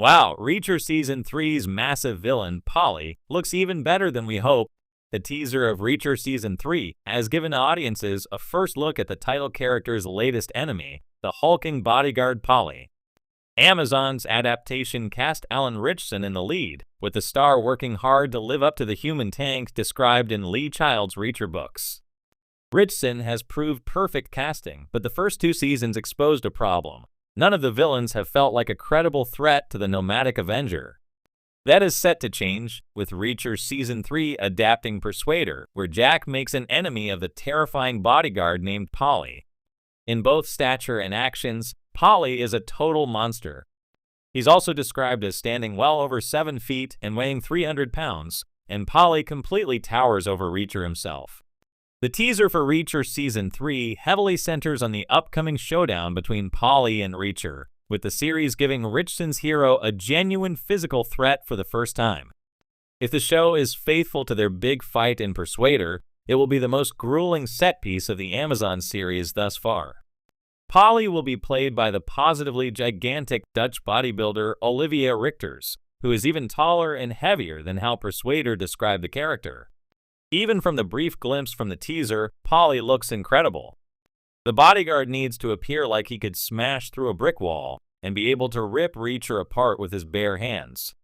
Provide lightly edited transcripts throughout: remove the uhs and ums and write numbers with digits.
Wow, Reacher Season 3's massive villain, Paulie, looks even better than we hoped. The teaser of Reacher Season 3 has given audiences a first look at the title character's latest enemy, the hulking bodyguard Paulie. Amazon's adaptation cast Alan Ritchson in the lead, with the star working hard to live up to the human tank described in Lee Child's Reacher books. Ritchson has proved perfect casting, but the first two seasons exposed a problem. None of the villains have felt like a credible threat to the nomadic Avenger. That is set to change, with Reacher Season 3 adapting Persuader, where Jack makes an enemy of the terrifying bodyguard named Paulie. In both stature and actions, Paulie is a total monster. He's also described as standing well over 7 feet and weighing 300 pounds, and Paulie completely towers over Reacher himself. The teaser for Reacher Season 3 heavily centers on the upcoming showdown between Paulie and Reacher, with the series giving Ritchson's hero a genuine physical threat for the first time. If the show is faithful to their big fight in Persuader, it will be the most grueling set piece of the Amazon series thus far. Paulie will be played by the positively gigantic Dutch bodybuilder Olivia Richters, who is even taller and heavier than how Persuader described the character. Even from the brief glimpse from the teaser, Paulie looks incredible. The bodyguard needs to appear like he could smash through a brick wall and be able to rip Reacher apart with his bare hands.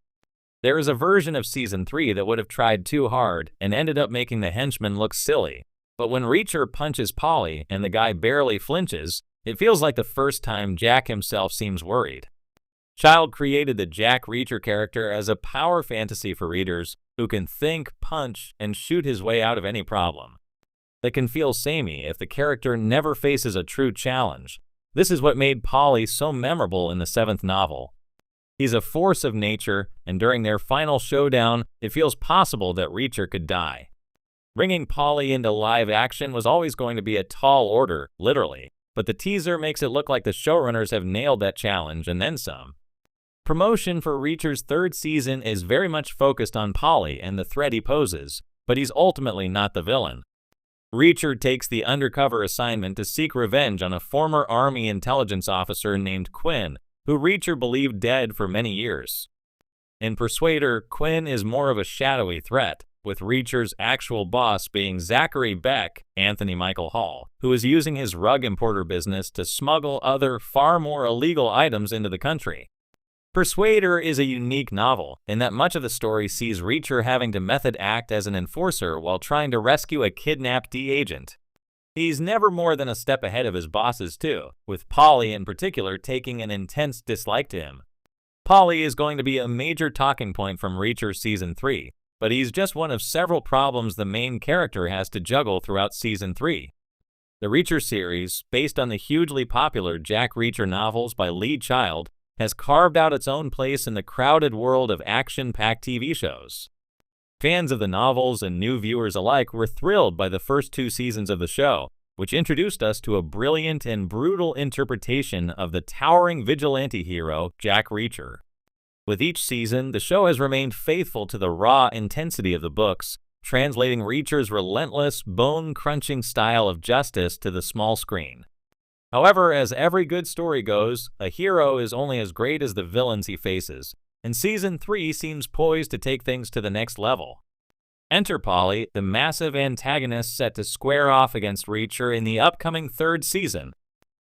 There is a version of Season 3 that would have tried too hard and ended up making the henchman look silly, but when Reacher punches Paulie and the guy barely flinches, it feels like the first time Jack himself seems worried. Child created the Jack Reacher character as a power fantasy for readers who can think, punch, and shoot his way out of any problem. That can feel samey if the character never faces a true challenge. This is what made Paulie so memorable in the 7th novel. He's a force of nature, and during their final showdown, it feels possible that Reacher could die. Bringing Paulie into live action was always going to be a tall order, literally, but the teaser makes it look like the showrunners have nailed that challenge and then some. Promotion for Reacher's 3rd season is very much focused on Paulie and the threat he poses, but he's ultimately not the villain. Reacher takes the undercover assignment to seek revenge on a former Army intelligence officer named Quinn, who Reacher believed dead for many years. In Persuader, Quinn is more of a shadowy threat, with Reacher's actual boss being Zachary Beck, Anthony Michael Hall, who is using his rug importer business to smuggle other, far more illegal items into the country. Persuader is a unique novel in that much of the story sees Reacher having to method act as an enforcer while trying to rescue a kidnapped D-agent. He's never more than a step ahead of his bosses too, with Paulie in particular taking an intense dislike to him. Paulie is going to be a major talking point from Reacher Season 3, but he's just one of several problems the main character has to juggle throughout Season 3. The Reacher series, based on the hugely popular Jack Reacher novels by Lee Child, has carved out its own place in the crowded world of action-packed TV shows. Fans of the novels and new viewers alike were thrilled by the first 2 seasons of the show, which introduced us to a brilliant and brutal interpretation of the towering vigilante hero, Jack Reacher. With each season, the show has remained faithful to the raw intensity of the books, translating Reacher's relentless, bone-crunching style of justice to the small screen. However, as every good story goes, a hero is only as great as the villains he faces, and Season 3 seems poised to take things to the next level. Enter Paulie, the massive antagonist set to square off against Reacher in the upcoming 3rd season.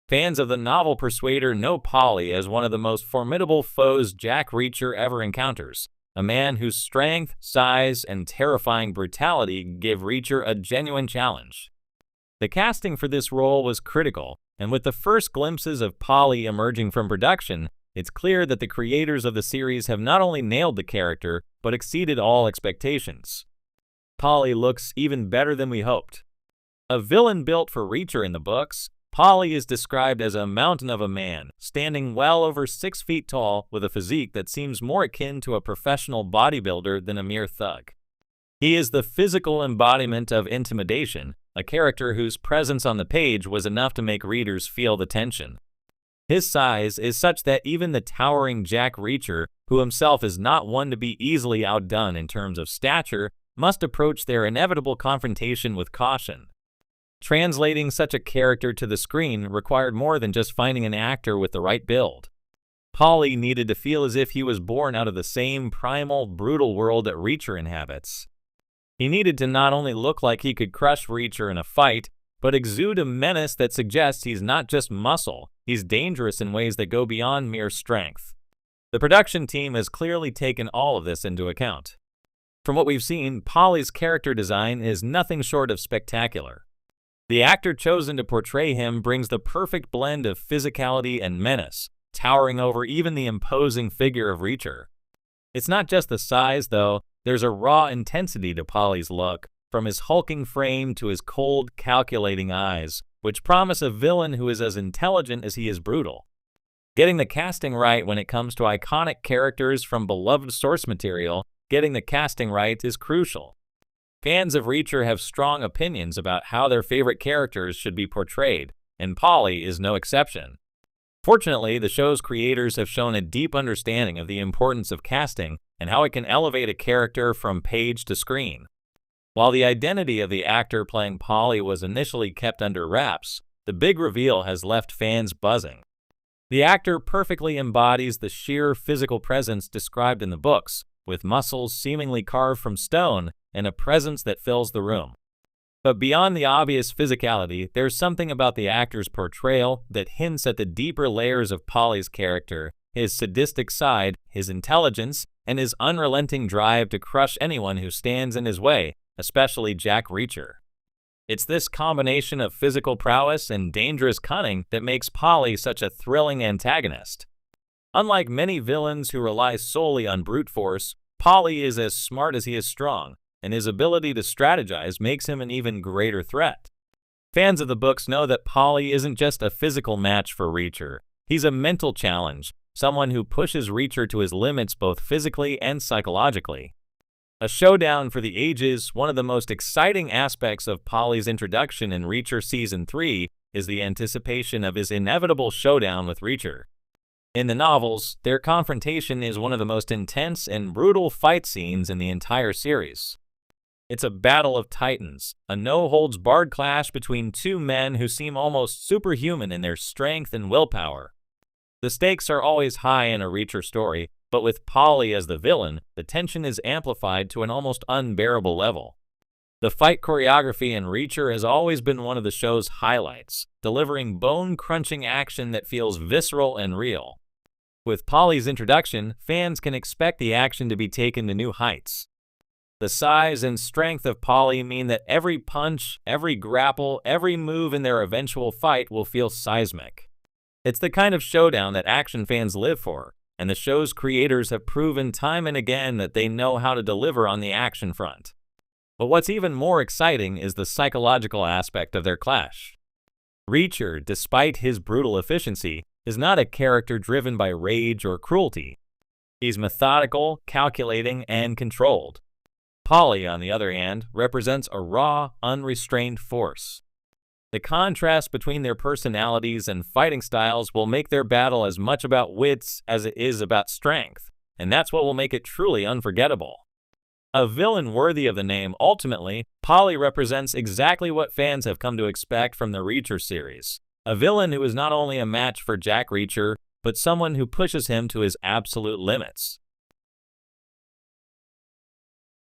Fans of the novel Persuader know Paulie as one of the most formidable foes Jack Reacher ever encounters, a man whose strength, size, and terrifying brutality give Reacher a genuine challenge. The casting for this role was critical, and with the first glimpses of Paulie emerging from production, it's clear that the creators of the series have not only nailed the character, but exceeded all expectations. Paulie looks even better than we hoped. A villain built for Reacher in the books, Paulie is described as a mountain of a man, standing well over 6 feet tall with a physique that seems more akin to a professional bodybuilder than a mere thug. He is the physical embodiment of intimidation, a character whose presence on the page was enough to make readers feel the tension. His size is such that even the towering Jack Reacher, who himself is not one to be easily outdone in terms of stature, must approach their inevitable confrontation with caution. Translating such a character to the screen required more than just finding an actor with the right build. Paulie needed to feel as if he was born out of the same primal, brutal world that Reacher inhabits. He needed to not only look like he could crush Reacher in a fight, but exude a menace that suggests he's not just muscle, he's dangerous in ways that go beyond mere strength. The production team has clearly taken all of this into account. From what we've seen, Paulie's character design is nothing short of spectacular. The actor chosen to portray him brings the perfect blend of physicality and menace, towering over even the imposing figure of Reacher. It's not just the size, though. There's a raw intensity to Paulie's look, from his hulking frame to his cold, calculating eyes, which promise a villain who is as intelligent as he is brutal. Getting the casting right when it comes to iconic characters from beloved source material, getting the casting right is crucial. Fans of Reacher have strong opinions about how their favorite characters should be portrayed, and Paulie is no exception. Fortunately, the show's creators have shown a deep understanding of the importance of casting and how it can elevate a character from page to screen. While the identity of the actor playing Paulie was initially kept under wraps, the big reveal has left fans buzzing. The actor perfectly embodies the sheer physical presence described in the books, with muscles seemingly carved from stone and a presence that fills the room. But beyond the obvious physicality, there's something about the actor's portrayal that hints at the deeper layers of Paulie's character, his sadistic side, his intelligence, and his unrelenting drive to crush anyone who stands in his way, especially Jack Reacher. It's this combination of physical prowess and dangerous cunning that makes Paulie such a thrilling antagonist. Unlike many villains who rely solely on brute force, Paulie is as smart as he is strong, and his ability to strategize makes him an even greater threat. Fans of the books know that Paulie isn't just a physical match for Reacher. He's a mental challenge, someone who pushes Reacher to his limits both physically and psychologically. A showdown for the ages, one of the most exciting aspects of Paulie's introduction in Reacher Season 3 is the anticipation of his inevitable showdown with Reacher. In the novels, their confrontation is one of the most intense and brutal fight scenes in the entire series. It's a battle of titans, a no-holds-barred clash between two men who seem almost superhuman in their strength and willpower. The stakes are always high in a Reacher story, but with Paulie as the villain, the tension is amplified to an almost unbearable level. The fight choreography in Reacher has always been one of the show's highlights, delivering bone-crunching action that feels visceral and real. With Paulie's introduction, fans can expect the action to be taken to new heights. The size and strength of Paulie mean that every punch, every grapple, every move in their eventual fight will feel seismic. It's the kind of showdown that action fans live for, and the show's creators have proven time and again that they know how to deliver on the action front. But what's even more exciting is the psychological aspect of their clash. Reacher, despite his brutal efficiency, is not a character driven by rage or cruelty. He's methodical, calculating, and controlled. Paulie, on the other hand, represents a raw, unrestrained force. The contrast between their personalities and fighting styles will make their battle as much about wits as it is about strength, and that's what will make it truly unforgettable. A villain worthy of the name, ultimately, Paulie represents exactly what fans have come to expect from the Reacher series. A villain who is not only a match for Jack Reacher, but someone who pushes him to his absolute limits.